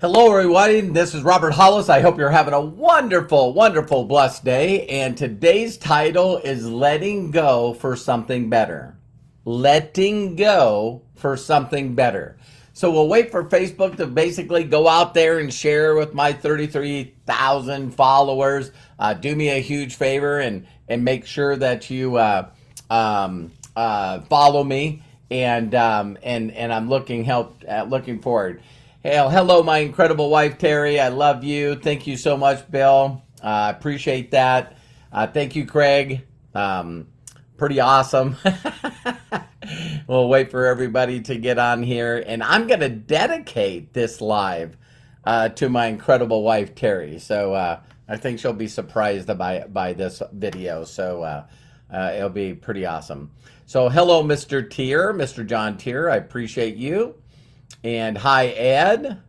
Hello, everybody. This is Robert Hollis. I hope you're having a wonderful, wonderful, blessed day. And today's title is Letting Go for Something Better. Letting Go for Something Better. So we'll wait for Facebook to basically go out there and share with my 33,000 followers. Do me a huge favor and make sure that you follow me. And I'm looking forward. Hey, hello, my incredible wife, Teri. I love you. Thank you so much, Bill. I appreciate that. Thank you, Craig. Pretty awesome. We'll wait for everybody to get on here. And I'm going to dedicate this live to my incredible wife, Teri. So I think she'll be surprised by this video. So it'll be pretty awesome. So hello, Mr. Tier, Mr. John Tier. I appreciate you. And hi, Ed.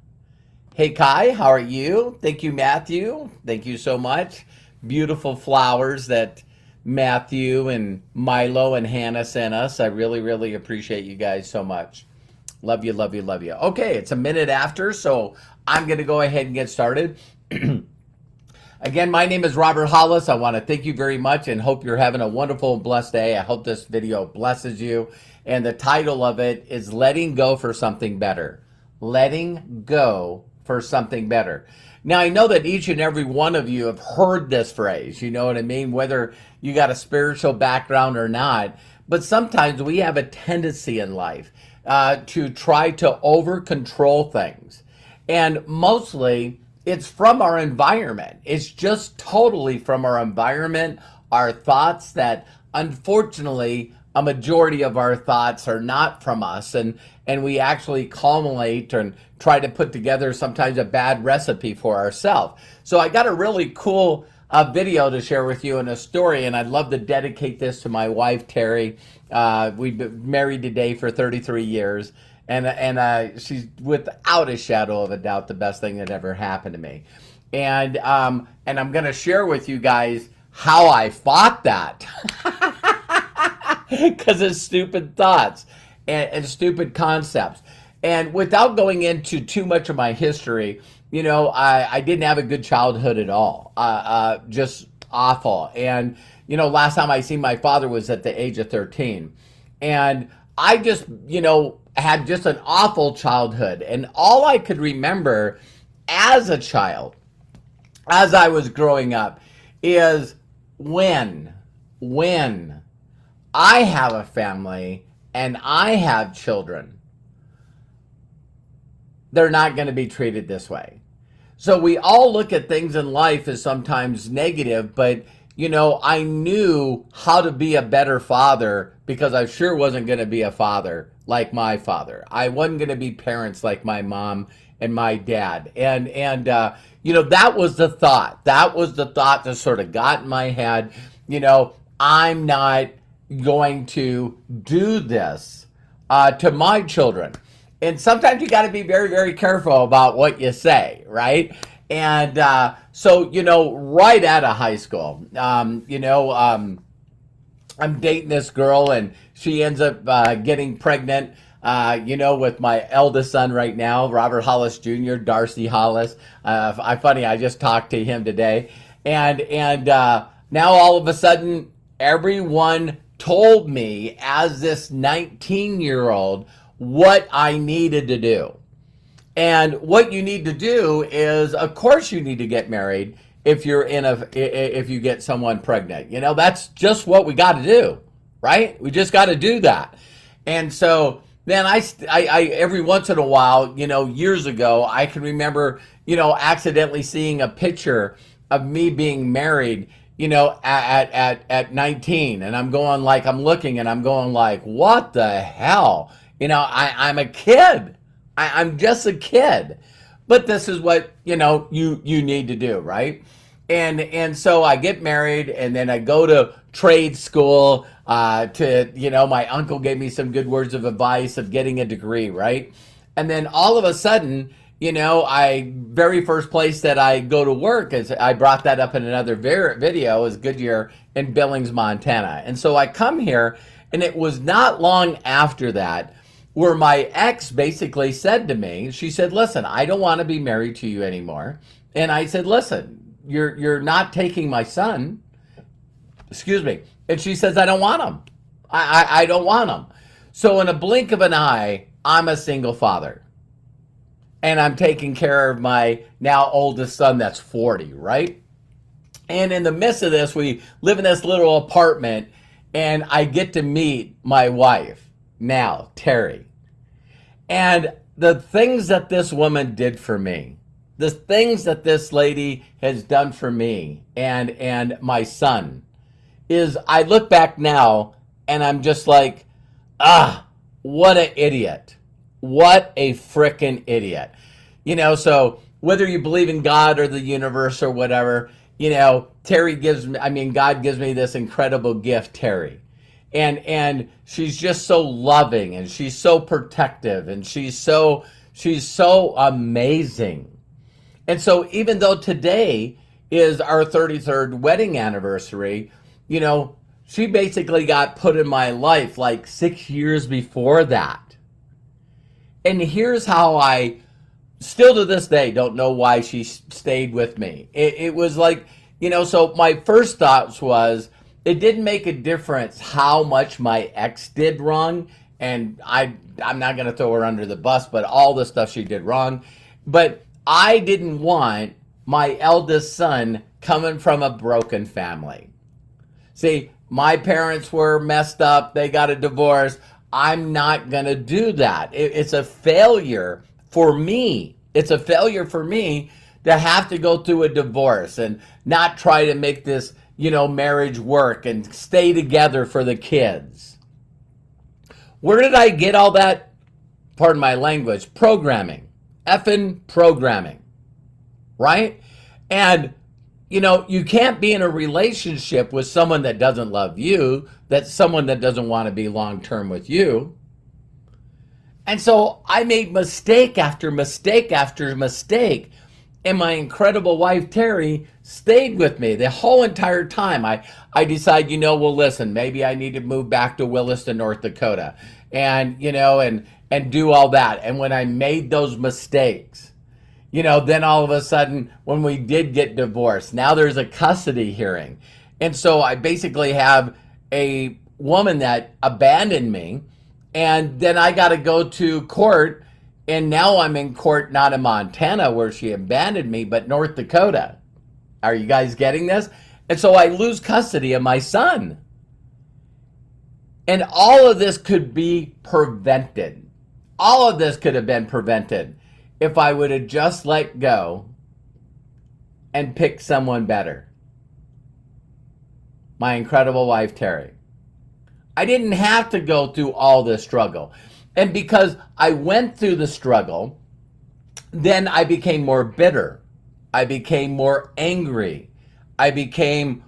Hey, Kai, how are you? Thank you, Matthew. Thank you so much. Beautiful flowers that Matthew and Milo and Hannah sent us. I really, really appreciate you guys so much. Love you, love you, love you. Okay, it's a minute after, so I'm going to go ahead and get started. Again, my name is Robert Hollis. I want to thank you very much and hope you're having a wonderful and blessed day. I hope this video blesses you. And the title of it is Letting Go for Something Better. Letting Go for Something Better. Now, I know that each and every one of you have heard this phrase, you know what I mean? Whether you got a spiritual background or not. But sometimes we have a tendency in life to try to over-control things. And mostly, it's from our environment. It's just totally from our environment, our thoughts that unfortunately a majority of our thoughts are not from us, and we actually culminate and try to put together sometimes a bad recipe for ourselves. So I got a really cool video to share with you and a story, and I'd love to dedicate this to my wife, Teri. We've been married today for 33 years, and she's without a shadow of a doubt the best thing that ever happened to me. And I'm going to share with you guys how I fought that. Because of stupid thoughts and stupid concepts. And without going into too much of my history, you know, I didn't have a good childhood at all. Just awful. And, you know, last time I seen my father was at the age of 13. And I just, you know, had just an awful childhood. And all I could remember as a child, as I was growing up, is when I have a family and I have children, they're not going to be treated this way. So we all look at things in life as sometimes negative, but you know, I knew how to be a better father because I sure wasn't going to be a father like my father. I wasn't going to be parents like my mom and my dad. And you know, that was the thought. That was the thought that sort of got in my head. You know, I'm not going to do this to my children. And sometimes you got to be very, very careful about what you say, right? And so, you know, right out of high school, you know, I'm dating this girl and she ends up getting pregnant, you know, with my eldest son right now, Robert Hollis Jr., Darcy Hollis. I just talked to him today. And now all of a sudden, everyone told me as this 19-year-old what I needed to do. And what you need to do is, of course, you need to get married if you get someone pregnant. You know, that's just what we got to do, right? We just got to do that. And so then I every once in a while, you know, years ago, I can remember, you know, accidentally seeing a picture of me being married, you know, at 19, and I'm looking and I'm going like, what the hell? You know, I'm a kid. I'm just a kid. But this is what, you know, you need to do, right? And so I get married and then I go to trade school to, you know, my uncle gave me some good words of advice of getting a degree, right? And then all of a sudden, you know, very first place that I go to work is, I brought that up in another video, is Goodyear in Billings, Montana. And so I come here, and it was not long after that where my ex basically said to me, she said, listen, I don't want to be married to you anymore. And I said, listen, you're not taking my son. Excuse me. And she says, I don't want him. I don't want him. So in a blink of an eye, I'm a single father. And I'm taking care of my now oldest son that's 40, right? And in the midst of this, we live in this little apartment, and I get to meet my wife now, Teri. And the things that this woman did for me, the things that this lady has done for me and my son, is I look back now and I'm just like, what an idiot. What a frickin' idiot. So whether you believe in God or the universe or whatever, God gives me this incredible gift, Teri. And she's just so loving, and she's so protective, and she's so amazing. And so even though today is our 33rd wedding anniversary, she basically got put in my life like 6 years before that. And here's how I still to this day don't know why she stayed with me. It was like, so my first thoughts was, it didn't make a difference how much my ex did wrong. And I'm not going to throw her under the bus, but all the stuff she did wrong. But I didn't want my eldest son coming from a broken family. See, my parents were messed up. They got a divorce. I'm not going to do that. It's a failure for me. It's a failure for me to have to go through a divorce and not try to make this, marriage work and stay together for the kids. Where did I get all that? Pardon my language. Programming. Effing programming. Right? And, you can't be in a relationship with someone that doesn't love you, that's someone that doesn't want to be long-term with you. And so I made mistake after mistake after mistake. And my incredible wife, Teri, stayed with me the whole entire time. I decided, listen, maybe I need to move back to Williston, North Dakota, and do all that. And when I made those mistakes, then all of a sudden, when we did get divorced, now there's a custody hearing. And so I basically have a woman that abandoned me, and then I got to go to court. And now I'm in court, not in Montana where she abandoned me, but North Dakota. Are you guys getting this? And so I lose custody of my son. And all of this could be prevented. All of this could have been prevented if I would have just let go and picked someone better. My incredible wife, Teri. I didn't have to go through all this struggle. And because I went through the struggle, then I became more bitter. I became more angry. I became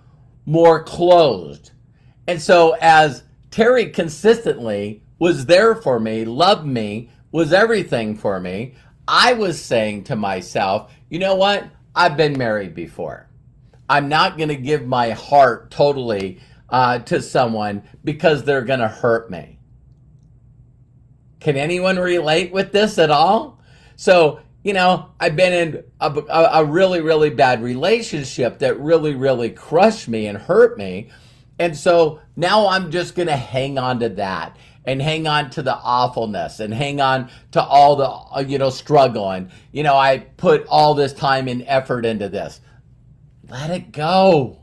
more closed. And so as Teri consistently was there for me, loved me, was everything for me, I was saying to myself, you know what? I've been married before. I'm not going to give my heart totally to someone because they're going to hurt me. Can anyone relate with this at all? So, I've been in a really, really bad relationship that really, really crushed me and hurt me. And so now I'm just going to hang on to that and hang on to the awfulness and hang on to all the, struggle. And, I put all this time and effort into this. Let it go.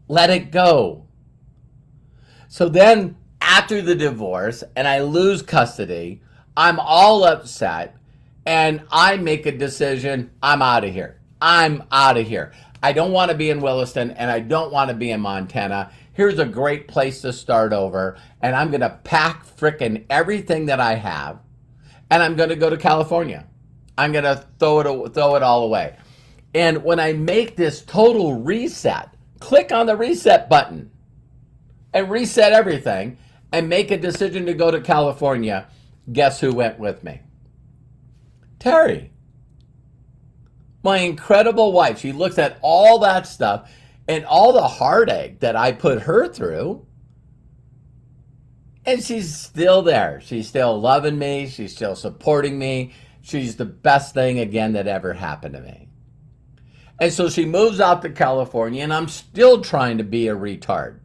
Let it go. So then after the divorce and I lose custody, I'm all upset and I make a decision. I'm out of here. I'm out of here. I don't want to be in Williston and I don't want to be in Montana. Here's a great place to start over, and I'm going to pack frickin' everything that I have and I'm going to go to California. I'm going to throw it all away. And when I make this total reset, click on the reset button and reset everything and make a decision to go to California, guess who went with me? Teri. My incredible wife. She looks at all that stuff and all the heartache that I put her through. And she's still there. She's still loving me. She's still supporting me. She's the best thing, again, that ever happened to me. And so she moves out to California, and I'm still trying to be a retard.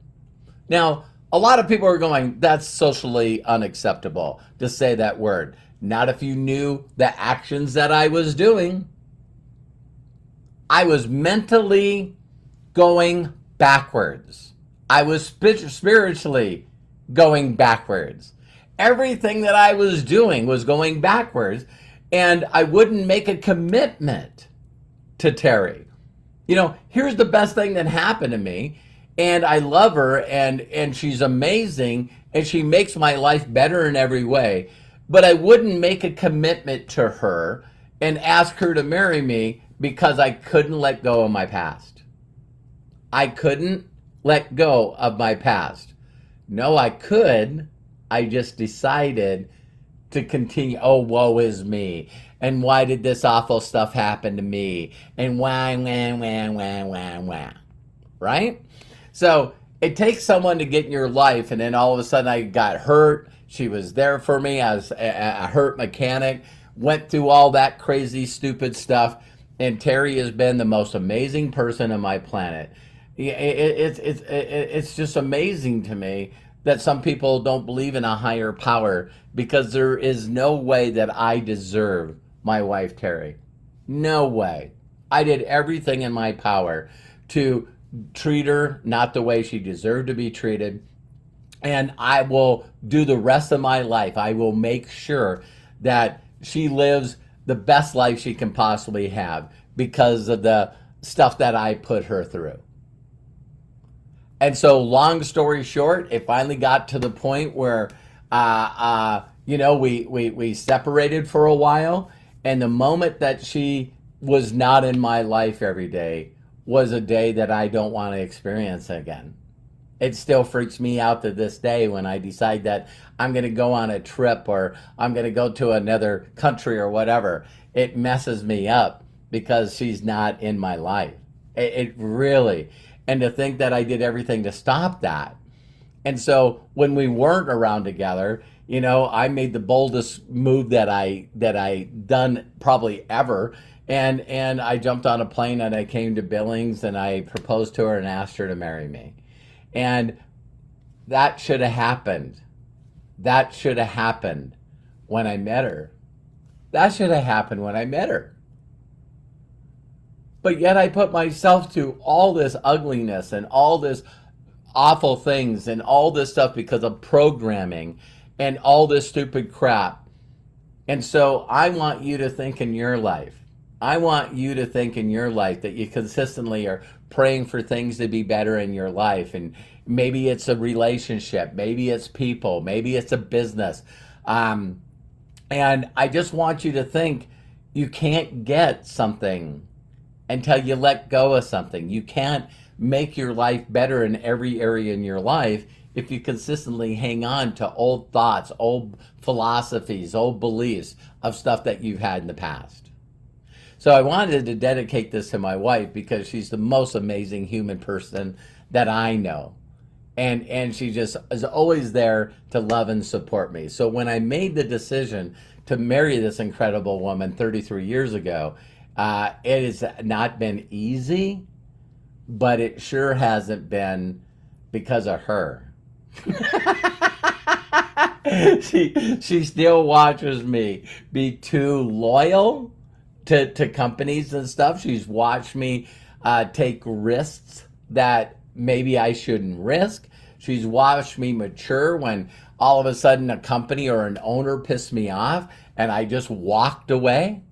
Now, a lot of people are going, that's socially unacceptable to say that word. Not if you knew the actions that I was doing. I was mentally going backwards. I was spiritually going backwards. Everything that I was doing was going backwards, and I wouldn't make a commitment to Teri. You know, here's the best thing that happened to me, and I love her, and she's amazing, and she makes my life better in every way, but I wouldn't make a commitment to her and ask her to marry me because I couldn't let go of my past. I couldn't let go of my past. No, I could. I just decided to continue. Oh, woe is me. And why did this awful stuff happen to me? And why, wah. Right? So it takes someone to get in your life, and then all of a sudden I got hurt. She was there for me. I was a hurt mechanic. Went through all that crazy, stupid stuff. And Teri has been the most amazing person on my planet. It's just amazing to me that some people don't believe in a higher power, because there is no way that I deserve my wife Teri. No way. I did everything in my power to treat her not the way she deserved to be treated. And I will do the rest of my life. I will make sure that she lives the best life she can possibly have because of the stuff that I put her through. And so, long story short, it finally got to the point where, we separated for a while. And the moment that she was not in my life every day was a day that I don't want to experience again. It still freaks me out to this day when I decide that I'm going to go on a trip or I'm going to go to another country or whatever. It messes me up because she's not in my life. It really, and to think that I did everything to stop that. And so when we weren't around together, I made the boldest move that I done probably ever. And I jumped on a plane and I came to Billings and I proposed to her and asked her to marry me. And that should have happened. That should have happened when I met her. That should have happened when I met her. But yet I put myself through all this ugliness and all this awful things and all this stuff because of programming and all this stupid crap. And so I want you to think in your life. I want you to think in your life that you consistently are praying for things to be better in your life. And maybe it's a relationship, maybe it's people, maybe it's a business. And I just want you to think you can't get something until you let go of something. You can't make your life better in every area in your life if you consistently hang on to old thoughts, old philosophies, old beliefs of stuff that you've had in the past. So I wanted to dedicate this to my wife because she's the most amazing human person that I know. And she just is always there to love and support me. So when I made the decision to marry this incredible woman 33 years ago, it has not been easy, but it sure hasn't been because of her. She still watches me be too loyal to companies and stuff. She's watched me take risks that maybe I shouldn't risk. She's watched me mature when all of a sudden a company or an owner pissed me off and I just walked away.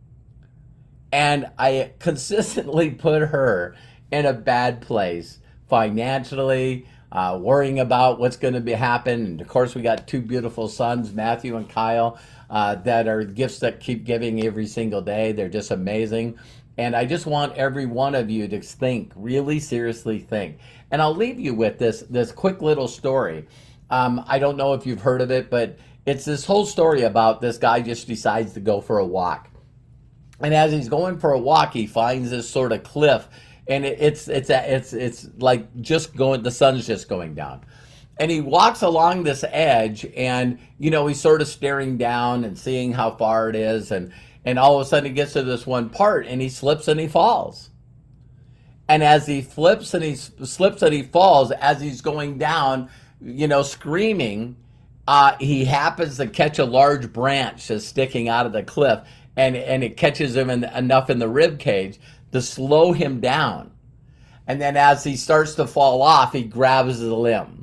And I consistently put her in a bad place financially, worrying about what's going to be happen. And of course, we got two beautiful sons, Matthew and Kyle, that are gifts that keep giving every single day. They're just amazing. And I just want every one of you to think, really seriously think. And I'll leave you with this quick little story. I don't know if you've heard of it, but it's this whole story about this guy just decides to go for a walk. And as he's going for a walk, he finds this sort of cliff, and it's like just going. The sun's just going down, And he walks along this edge, and he's sort of staring down and seeing how far it is, and all of a sudden he gets to this one part and he slips and he falls. And as he flips and he slips and he falls, as he's going down, screaming, he happens to catch a large branch that's sticking out of the cliff, and it catches him enough in the rib cage to slow him down. And then as he starts to fall off, he grabs the limb.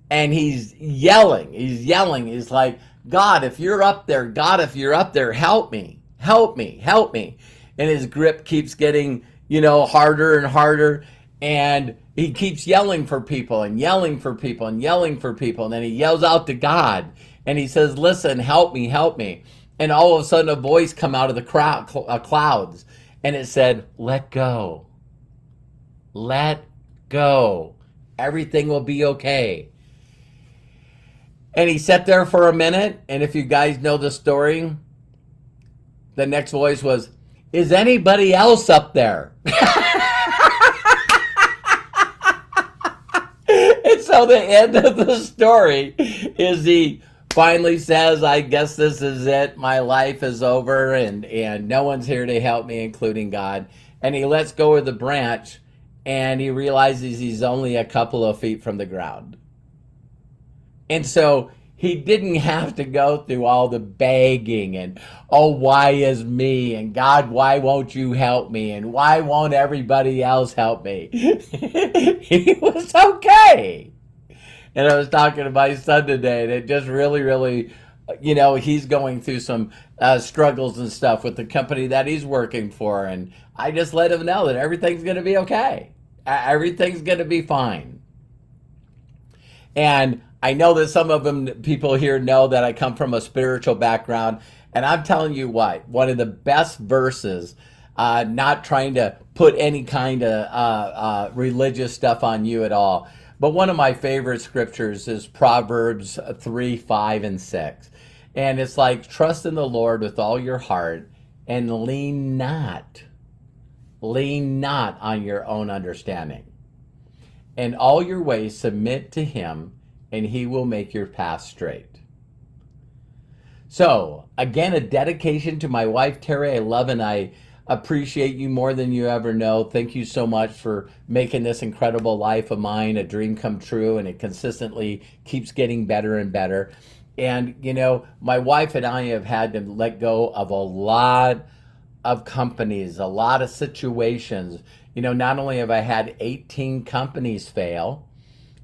And he's yelling. He's like, God, if you're up there, help me, help me, help me. And his grip keeps getting, harder and harder. And he keeps yelling for people and yelling for people and yelling for people. And then he yells out to God and he says, listen, help me, help me. And all of a sudden a voice come out of the clouds, and it said, let go. Let go. Everything will be okay. And he sat there for a minute, and if you guys know the story, the next voice was, is anybody else up there? And so the end of the story is he finally says, I guess this is it. My life is over, and no one's here to help me, including God. And he lets go of the branch, and he realizes he's only a couple of feet from the ground. And so he didn't have to go through all the begging and, oh, why is me? And God, why won't you help me? And why won't everybody else help me? He was okay. And I was talking to my son today, and it just really, he's going through some struggles and stuff with the company that he's working for. And I just let him know that everything's going to be okay. Everything's going to be fine. And I know that some of them, people here know that I come from a spiritual background. And I'm telling you what, one of the best verses, not trying to put any kind of religious stuff on you at all, but one of my favorite scriptures is Proverbs 3, 5, and 6. And it's like, trust in the Lord with all your heart and lean not on your own understanding. In all your ways submit to him, and he will make your path straight. So, again, a dedication to my wife, Teri. I love and I appreciate you more than you ever know. Thank you so much for making this incredible life of mine a dream come true, and it consistently keeps getting better and better. And, my wife and I have had to let go of a lot of companies, a lot of situations. Not only have I had 18 companies fail,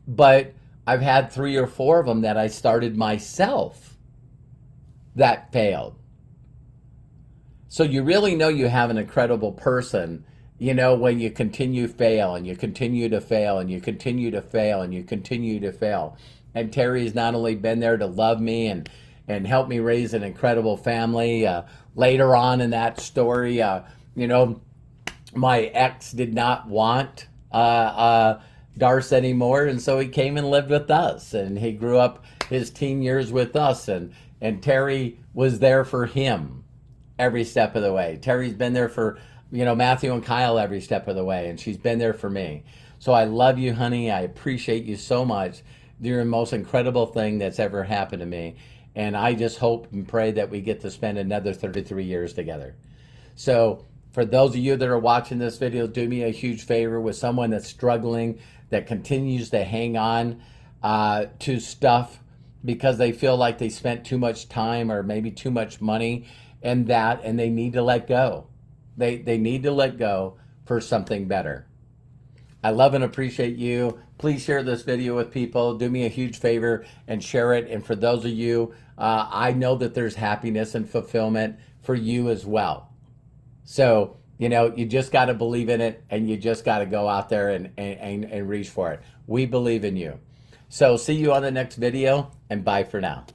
but I've had 3 or 4 of them that I started myself that failed. So you really know you have an incredible person, when you continue to fail and you continue to fail and you continue to fail and you continue to fail. And Teri's not only been there to love me and help me raise an incredible family. Later on in that story, my ex did not want Darce anymore, and so he came and lived with us, and he grew up his teen years with us, and Teri was there for him every step of the way. Teri's been there for Matthew and Kyle every step of the way, and she's been there for me. So I love you, honey. I appreciate you so much. You're the most incredible thing that's ever happened to me, and I just hope and pray that we get to spend another 33 years together. So for those of you that are watching this video, do me a huge favor with someone that's struggling, that continues to hang on to stuff because they feel like they spent too much time or maybe too much money and they need to let go. They need to let go for something better. I love and appreciate you. Please share this video with people. Do me a huge favor and share it. And for those of you, I know that there's happiness and fulfillment for you as well. So, you just got to believe in it, and you just got to go out there and reach for it. We believe in you. So see you on the next video, and bye for now.